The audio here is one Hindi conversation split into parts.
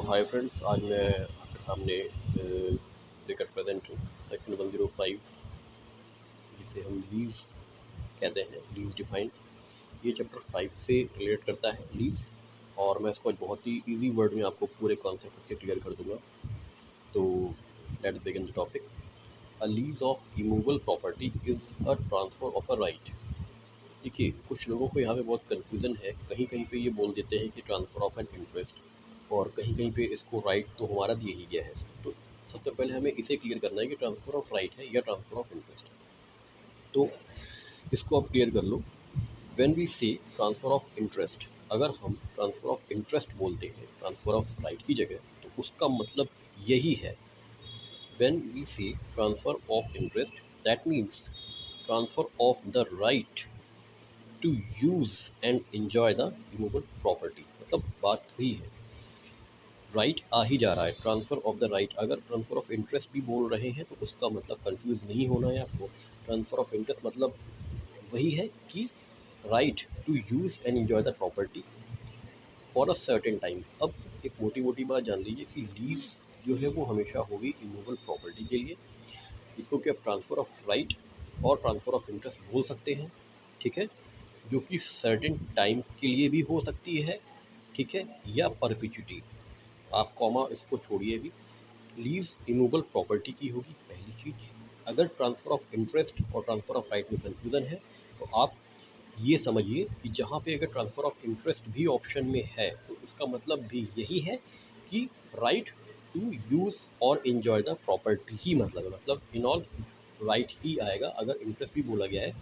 हाय फ्रेंड्स, आज मैं आपके सामने लेकर प्रेजेंट हूँ सेक्शन 105 जिसे हम लीज कहते हैं, लीज डिफाइंड। ये चैप्टर 5 से रिलेट करता है लीज, और मैं इसको बहुत ही इजी वर्ड में आपको पूरे कॉन्सेप्ट से क्लियर कर दूंगा। तो let's begin the topic. A lease of immovable property is a transfer of a right. देखिए, कुछ लोगों को यहाँ पे बहुत कन्फ्यूज़न है। कहीं कहीं पे ये बोल देते हैं कि ट्रांसफ़र ऑफ एन इंटरेस्ट, और कहीं कहीं पे इसको राइट तो हमारा दिया ही गया है। तो सबसे पहले हमें इसे क्लियर करना है कि ट्रांसफ़र ऑफ राइट है या ट्रांसफ़र ऑफ इंटरेस्ट। तो इसको आप क्लियर कर लो। When we say transfer of interest, अगर हम ट्रांसफ़र ऑफ इंटरेस्ट बोलते हैं ट्रांसफ़र ऑफ राइट की जगह, तो उसका मतलब यही है। When we say transfer of interest, that means transfer of the right to use and enjoy the removable property. मतलब बात वही है, राइट आ ही जा रहा है, ट्रांसफ़र ऑफ द राइट। अगर ट्रांसफ़र ऑफ इंटरेस्ट भी बोल रहे हैं तो उसका मतलब कंफ्यूज नहीं होना है आपको। ट्रांसफ़र ऑफ इंटरेस्ट मतलब वही है कि right to use and enjoy the property for a certain time. अब एक मोटी मोटी बात जान लीजिए कि लीज जो है वो हमेशा होगी इमूवेबल प्रॉपर्टी के लिए। इसको कि आप ट्रांसफ़र ऑफ राइट और ट्रांसफ़र ऑफ इंटरेस्ट बोल सकते हैं, ठीक है, जो कि सर्टेन टाइम के लिए भी हो सकती है, ठीक है, या परपिचुटी। आप कॉमा इसको छोड़िए भी। लीज इमूवेबल प्रॉपर्टी की होगी पहली चीज़। अगर ट्रांसफ़र ऑफ इंटरेस्ट और ट्रांसफ़र ऑफ राइट में कन्फ्यूज़न है तो आप ये समझिए कि जहाँ पे अगर ट्रांसफ़र ऑफ इंटरेस्ट भी ऑप्शन में है तो उसका मतलब भी यही है कि राइट टू यूज़ और एंजॉय द प्रॉपर्टी ही मतलब है। मतलब इन ऑल राइट ही आएगा। अगर इंटरेस्ट भी बोला गया है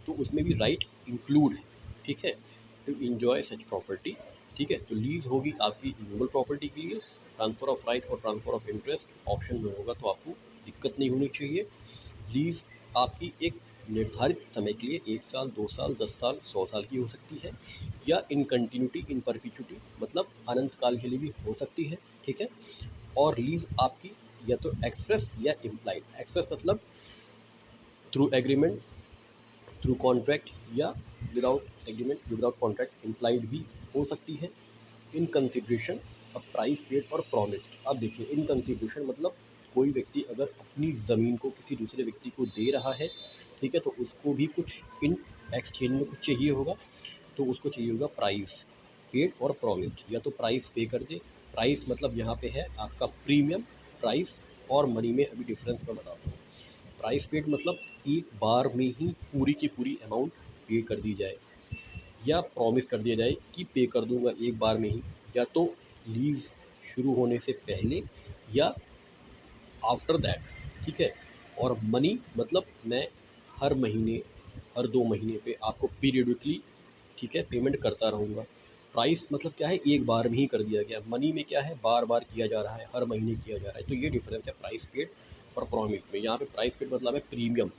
तो उसमें भी राइट इंक्लूड है, ठीक है, टू इंजॉय सच प्रॉपर्टी, ठीक है। तो लीज होगी आपकी इमूवेबल प्रॉपर्टी के लिए। ट्रांसफ़र ऑफ राइट और ट्रांसफ़र ऑफ इंटरेस्ट ऑप्शन में होगा तो आपको दिक्कत नहीं होनी चाहिए। लीज आपकी एक निर्धारित समय के लिए 1 साल, 2 साल, 10 साल, 100 साल की हो सकती है, या इन कंटिन्यूटी, इन परपिचुटी मतलब अनंत काल के लिए भी हो सकती है, ठीक है। और लीज आपकी या तो एक्सप्रेस या इम्प्लाइड। एक्सप्रेस मतलब थ्रू एग्रीमेंट, थ्रू कॉन्ट्रैक्ट, या without agreement, without contract. Implied भी हो सकती है। In consideration a price paid और प्रॉमिस्ड। अब देखिए, इन कंसिडरेशन मतलब कोई व्यक्ति अगर अपनी ज़मीन को किसी दूसरे व्यक्ति को दे रहा है, ठीक है, तो उसको भी कुछ इन एक्सचेंज में कुछ चाहिए होगा। तो उसको चाहिए होगा प्राइस पेड और प्रॉमिस्ड। या तो प्राइस पे कर दे। प्राइस मतलब यहाँ पे है आपका प्रीमियम। प्राइस और मनी में अभी डिफरेंस मैं बताता हूँ। प्राइस पेड मतलब एक बार में ही पूरी की पूरी अमाउंट पे कर दी जाए, या प्रॉमिस कर दिया जाए कि पे कर दूंगा एक बार में ही, या तो लीज शुरू होने से पहले या आफ्टर दैट, ठीक है। और मनी मतलब मैं हर महीने, हर 2 महीने पे आपको पीरियडिकली, ठीक है, पेमेंट करता रहूँगा। प्राइस मतलब क्या है, एक बार में ही कर दिया गया। मनी में क्या है, बार बार किया जा रहा है, हर महीने किया जा रहा है। तो ये डिफरेंस है प्राइस पेड और प्रॉमिस में। यहाँ पे प्राइस पेड मतलब है प्रीमियम,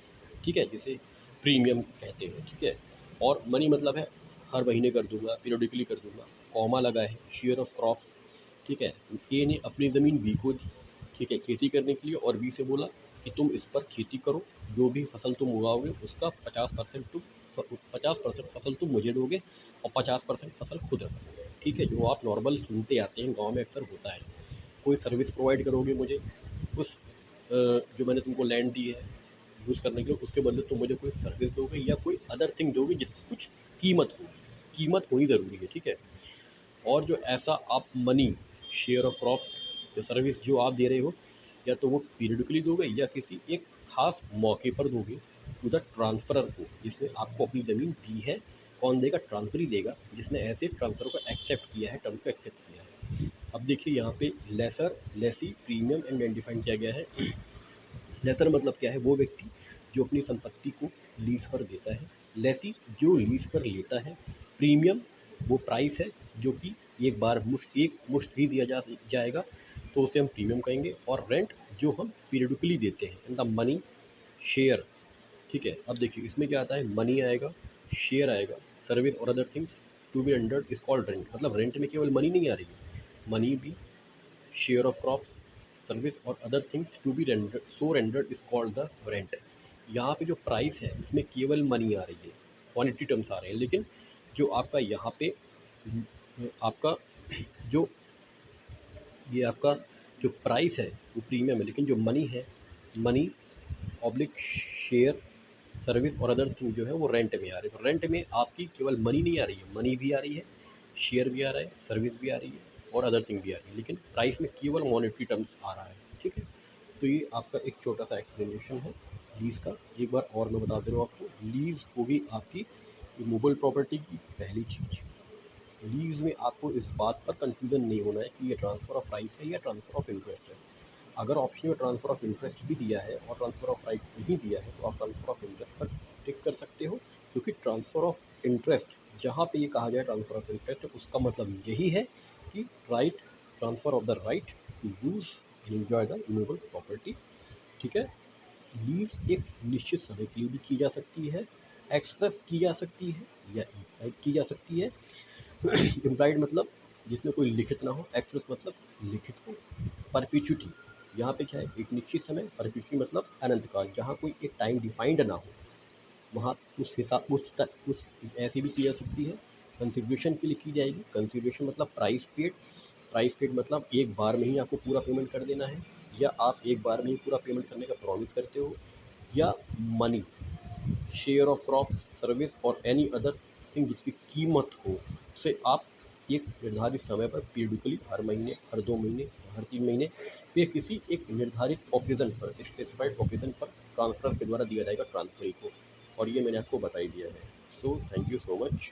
ठीक है, जिसे प्रीमियम कहते हैं, ठीक है। और मनी मतलब है हर महीने कर दूंगा, पीरियडिकली कर दूंगा। कॉमा लगा है, शेयर ऑफ क्रॉप्स, ठीक है। ए ने अपनी ज़मीन बी को दी, ठीक है, खेती करने के लिए, और बी से बोला कि तुम इस पर खेती करो, जो भी फसल तुम उगाओगे उसका 50% तुम 50% फसल तुम मुझे दोगे और 50% फसल खुद रखोगे, ठीक है। जो आप नॉर्मल सुनते आते हैं, गांव में अक्सर होता है। कोई सर्विस प्रोवाइड करोगे मुझे, उस जो मैंने तुमको लैंड दी है यूज़ करने के लिए, उसके बदले तुम मुझे कोई सर्विस दोगे या कोई अदर थिंग दोगे जिसकी कुछ कीमत हो। कीमत होनी ज़रूरी है, ठीक है। और जो ऐसा आप मनी, शेयर ऑफ क्रॉप्स या सर्विस जो आप दे रहे हो, या तो वो पीरियडिकली दोगे या किसी एक खास मौके पर दोगे टू द ट्रांसफरर को, जिसने आपको अपनी ज़मीन दी है। कौन देगा, ट्रांसफरी देगा, जिसने ऐसे ट्रांसफर को एक्सेप्ट किया है, टर्म को एक्सेप्ट किया है। अब देखिए यहाँ पे lessor, lessee, premium and define किया गया है। लेसर मतलब क्या है, वो व्यक्ति जो अपनी संपत्ति को लीज पर देता है। लेसी जो लीज पर लेता है। प्रीमियम वो प्राइस है जो कि एक मुश्त ही दिया जाएगा, तो उसे हम प्रीमियम कहेंगे। और रेंट जो हम पीरियडिकली देते हैं। एंड द मनी, शेयर, ठीक है। अब देखिए इसमें क्या आता है, मनी आएगा, शेयर आएगा, सर्विस और other things to be rendered is called rent. मतलब रेंट में केवल मनी नहीं आ रही है, मनी भी, शेयर ऑफ क्रॉप्स, सर्विस और other things to be rendered, so rendered is called the rent. यहाँ पे जो प्राइस है इसमें केवल मनी आ रही है, क्वांटिटी टर्म्स आ रहे हैं, लेकिन जो आपका यहाँ पे आपका जो ये आपका जो प्राइस है वो प्रीमियम है, लेकिन जो मनी है, मनी ऑब्लिक शेयर सर्विस और अदर थिंग जो है वो रेंट में आ रही है। तो रेंट में आपकी केवल मनी नहीं आ रही है, मनी भी आ रही है, शेयर भी आ रहा है, सर्विस भी आ रही है और अदर थिंग भी आ रही है, लेकिन प्राइस में केवल मॉनेटरी टर्म्स आ रहा है। ठीक है, तो ये आपका एक छोटा सा एक्सप्लेनेशन है लीज़ का। एक बार और मैं बता दे रहा हूँ आपको, लीज़ होगी आपकी मूवेबल प्रॉपर्टी की पहली चीज़। लीज़ में आपको इस बात पर कंफ्यूजन नहीं होना है कि ये ट्रांसफ़र ऑफ राइट है या ट्रांसफ़र ऑफ इंटरेस्ट है। अगर ऑप्शन में ट्रांसफ़र ऑफ इंटरेस्ट भी दिया है और ट्रांसफ़र ऑफ राइट नहीं दिया है, तो आप ट्रांसफ़र ऑफ इंटरेस्ट पर टिक कर सकते हो, क्योंकि ट्रांसफ़र ऑफ इंटरेस्ट जहाँ पे ये कहा जाए ट्रांसफ़र ऑफ इंटरेस्ट, उसका मतलब यही है कि right, transfer of the right to use and enjoy the movable property. ठीक है, लीज़ एक निश्चित समय के लिए भी की जा सकती है, एक्सप्रेस की जा सकती है या इम्प्लाइड की जा सकती है। इम्प्लाइड मतलब जिसमें कोई लिखित ना हो, एक्सप्रेस मतलब लिखित हो। परपेचुइटी, यहाँ पे क्या है, एक निश्चित समय, परपेचुइटी मतलब अनंत काल, जहाँ कोई एक टाइम डिफाइंड ना हो, वहाँ उस हिसाब उस ऐसी भी की जा सकती है। कंसिडरेशन के लिए की जाएगी, कंसिडरेशन मतलब प्राइस पेड, प्राइस पेड मतलब एक बार में ही आपको पूरा पेमेंट कर देना है, या आप एक बार में ही पूरा पेमेंट करने का प्रॉमिस करते हो, या money, share of crop, service और एनी अदर थिंग जिसकी कीमत हो, उसे आप एक निर्धारित समय पर पीरियडिकली, हर महीने, हर 2 महीने, हर 3 महीने पे किसी एक निर्धारित ओकेज़न पर, स्पेसिफाइड ओकेज़न पर ट्रांसफ़र के द्वारा दिया जाएगा ट्रांसफ़री को। और ये मैंने आपको बता ही दिया है। So thank you so much.